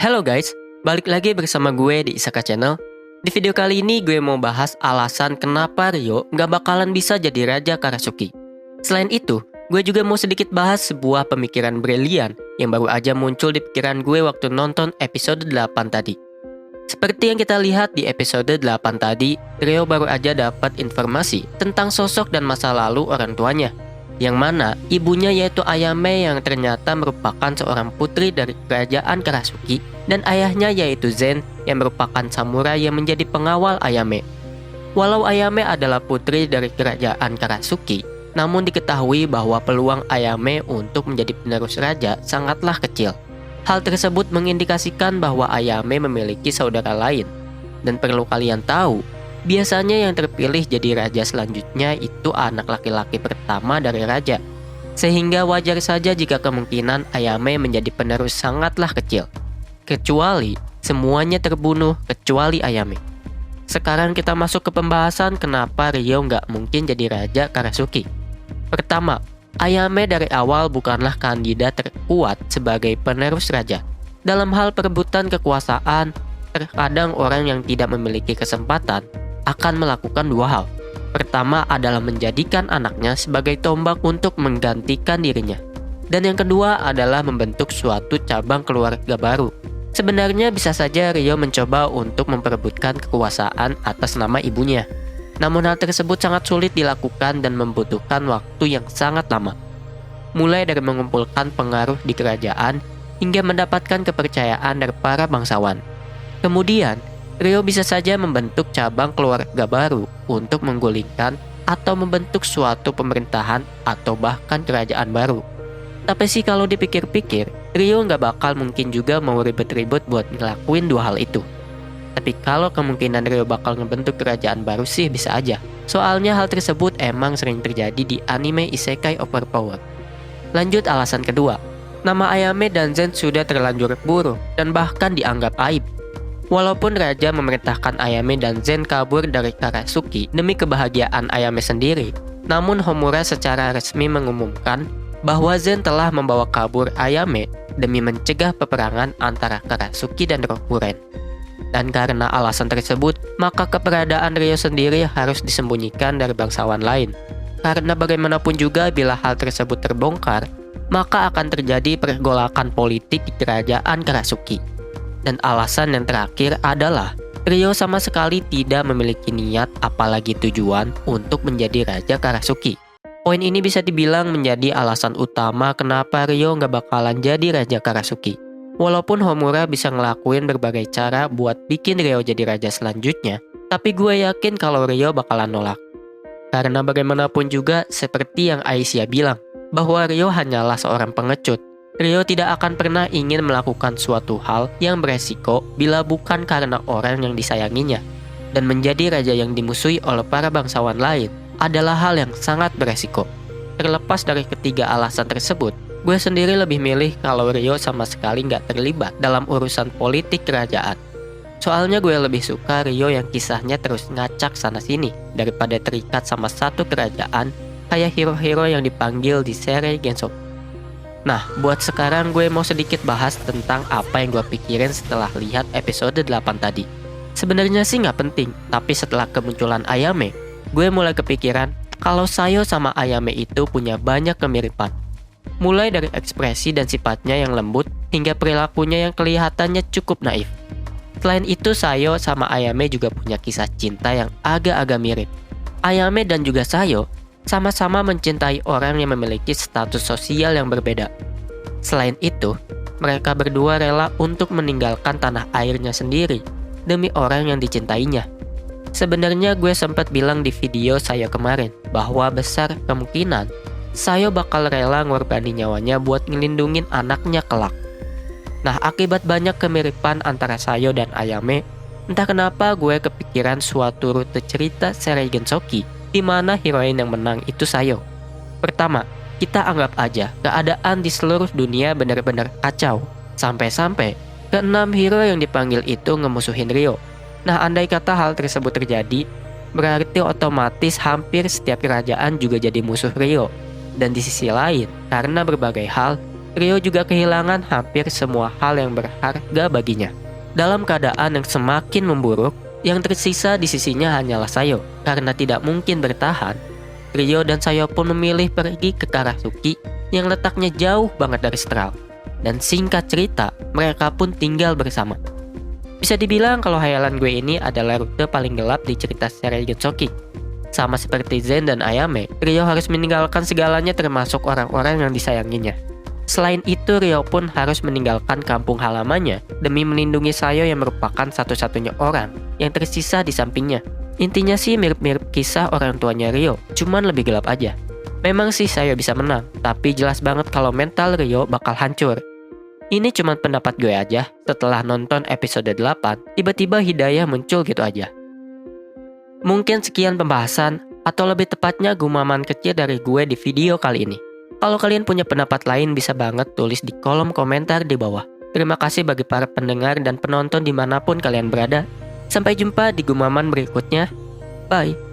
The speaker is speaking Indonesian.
Halo guys, balik lagi bersama gue di Isaka Channel. Di video kali ini gue mau bahas alasan kenapa Ryo nggak bakalan bisa jadi Raja Karasuki. Selain itu, gue juga mau sedikit bahas sebuah pemikiran brilian yang baru aja muncul di pikiran gue waktu nonton episode 8 tadi. Seperti yang kita lihat di episode 8 tadi, Ryo baru aja dapat informasi tentang sosok dan masa lalu orang tuanya, yang mana ibunya yaitu Ayame yang ternyata merupakan seorang putri dari kerajaan Karasuki, dan ayahnya yaitu Zen yang merupakan samurai yang menjadi pengawal Ayame. Walau Ayame adalah putri dari kerajaan Karasuki, namun diketahui bahwa peluang Ayame untuk menjadi penerus raja sangatlah kecil. Hal tersebut mengindikasikan bahwa Ayame memiliki saudara lain. Dan perlu kalian tahu, biasanya yang terpilih jadi raja selanjutnya itu anak laki-laki pertama dari raja. Sehingga wajar saja jika kemungkinan Ayame menjadi penerus sangatlah kecil. Kecuali semuanya terbunuh kecuali Ayame. Sekarang kita masuk ke pembahasan kenapa Ryo nggak mungkin jadi Raja Karasuki. Pertama, Ayame dari awal bukanlah kandidat terkuat sebagai penerus raja. Dalam hal perebutan kekuasaan, terkadang orang yang tidak memiliki kesempatan akan melakukan dua hal. Pertama adalah menjadikan anaknya sebagai tombak untuk menggantikan dirinya. Dan yang kedua adalah membentuk suatu cabang keluarga baru. Sebenarnya bisa saja Ryo mencoba untuk memperebutkan kekuasaan atas nama ibunya. Namun hal tersebut sangat sulit dilakukan dan membutuhkan waktu yang sangat lama. Mulai dari mengumpulkan pengaruh di kerajaan hingga mendapatkan kepercayaan dari para bangsawan. Kemudian, Ryo bisa saja membentuk cabang keluarga baru untuk menggulingkan atau membentuk suatu pemerintahan atau bahkan kerajaan baru. Tapi sih kalau dipikir-pikir, Ryo nggak bakal mungkin juga mau ribet-ribet buat ngelakuin dua hal itu. Tapi kalau kemungkinan Ryo bakal ngebentuk kerajaan baru sih bisa aja. Soalnya hal tersebut emang sering terjadi di anime Isekai Overpower. Lanjut alasan kedua, nama Ayame dan Zen sudah terlanjur buruk dan bahkan dianggap aib. Walaupun raja memerintahkan Ayame dan Zen kabur dari Karasuki demi kebahagiaan Ayame sendiri, namun Homura secara resmi mengumumkan bahwa Zen telah membawa kabur Ayame demi mencegah peperangan antara Karasuki dan Rokuren. Dan karena alasan tersebut, maka keberadaan Ryo sendiri harus disembunyikan dari bangsawan lain. Karena bagaimanapun juga bila hal tersebut terbongkar, maka akan terjadi pergolakan politik di kerajaan Karasuki. Dan alasan yang terakhir adalah Ryo sama sekali tidak memiliki niat apalagi tujuan untuk menjadi Raja Karasuki. Poin ini bisa dibilang menjadi alasan utama kenapa Ryo nggak bakalan jadi Raja Karasuki. Walaupun Homura bisa ngelakuin berbagai cara buat bikin Ryo jadi raja selanjutnya, tapi gue yakin kalau Ryo bakalan nolak. Karena bagaimanapun juga seperti yang Aisyah bilang, bahwa Ryo hanyalah seorang pengecut. Ryo tidak akan pernah ingin melakukan suatu hal yang beresiko bila bukan karena orang yang disayanginya. Dan menjadi raja yang dimusuhi oleh para bangsawan lain adalah hal yang sangat beresiko. Terlepas dari ketiga alasan tersebut, gue sendiri lebih milih kalau Ryo sama sekali nggak terlibat dalam urusan politik kerajaan. Soalnya gue lebih suka Ryo yang kisahnya terus ngacak sana-sini daripada terikat sama satu kerajaan kayak hero-hero yang dipanggil di seri Gensho. Nah, buat sekarang gue mau sedikit bahas tentang apa yang gue pikirin setelah lihat episode 8 tadi. Sebenarnya sih nggak penting, tapi setelah kemunculan Ayame, gue mulai kepikiran kalau Sayo sama Ayame itu punya banyak kemiripan. Mulai dari ekspresi dan sifatnya yang lembut hingga perilakunya yang kelihatannya cukup naif. Selain itu, Sayo sama Ayame juga punya kisah cinta yang agak-agak mirip. Ayame dan juga Sayo sama-sama mencintai orang yang memiliki status sosial yang berbeda. Selain itu, mereka berdua rela untuk meninggalkan tanah airnya sendiri demi orang yang dicintainya. Sebenarnya gue sempat bilang di video saya kemarin bahwa besar kemungkinan Sayo bakal rela ngorbanin nyawanya buat ngelindungin anaknya kelak. Nah, akibat banyak kemiripan antara Sayo dan Ayame, entah kenapa gue kepikiran suatu rute cerita seri Gensoki di mana heroin yang menang itu Sayo. Pertama, kita anggap aja keadaan di seluruh dunia benar-benar kacau. Sampai-sampai ke-6 hero yang dipanggil itu ngemusuhin Ryo. Nah, andai kata hal tersebut terjadi, berarti otomatis hampir setiap kerajaan juga jadi musuh Ryo. Dan di sisi lain, karena berbagai hal, Rio juga kehilangan hampir semua hal yang berharga baginya. Dalam keadaan yang semakin memburuk, yang tersisa di sisinya hanyalah Sayo. Karena tidak mungkin bertahan, Rio dan Sayo pun memilih pergi ke Karasuki yang letaknya jauh banget dari Straw. Dan singkat cerita, mereka pun tinggal bersama. Bisa dibilang kalau hayalan gue ini adalah rute paling gelap di cerita serial Gensokki. Sama seperti Zen dan Ayame, Rio harus meninggalkan segalanya termasuk orang-orang yang disayanginya. Selain itu, Rio pun harus meninggalkan kampung halamannya demi melindungi Sayo yang merupakan satu-satunya orang yang tersisa di sampingnya. Intinya sih mirip-mirip kisah orang tuanya Rio, cuman lebih gelap aja. Memang sih Sayo bisa menang, tapi jelas banget kalau mental Rio bakal hancur. Ini cuma pendapat gue aja, setelah nonton episode 8, tiba-tiba hidayah muncul gitu aja. Mungkin sekian pembahasan, atau lebih tepatnya gumaman kecil dari gue di video kali ini. Kalau kalian punya pendapat lain bisa banget tulis di kolom komentar di bawah. Terima kasih bagi para pendengar dan penonton dimanapun kalian berada. Sampai jumpa di gumaman berikutnya. Bye.